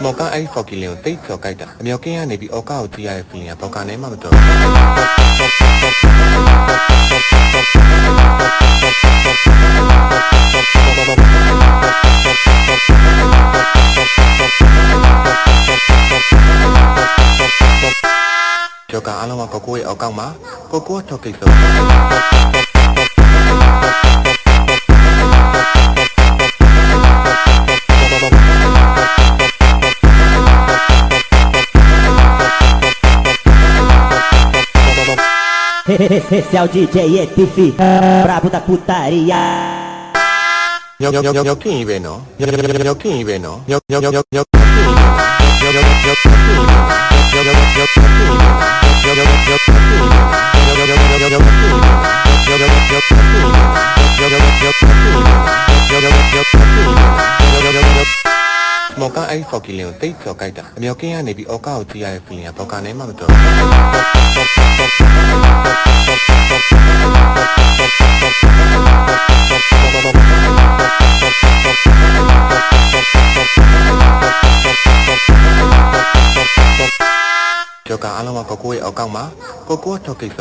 မော်ကအဲ့ဖော်ကီလင်ကိုတိတ်ကျော်ကြိုက်တာအမြောက်ကင်းကနေပြီးအော်ကာကိုကြည့်ရတဲ့ feeling ကဘောက်ကနေမှမတော်ကျော်ကအားလုံးကကိုကိုရဲ့အောက်ကောက်မှာကိုကိုထောက်ကိစ္စEsse é o DJ ETF Brabo da putariaမော်ကအဲ့ဖော်ကီလင်ကိုတိတ်ကျော်ကြိုက်တာအမြောက်ကင်းကနေပြီးအော်ကာကိုကြည့်ရတဲ့ feeling ကဘောက်ကနေမှမတော်ကျော်ကအားလုံးကကိုကိုရဲ့အောက်ကောက်မှာကိုကိုထောက်ကိစ္စ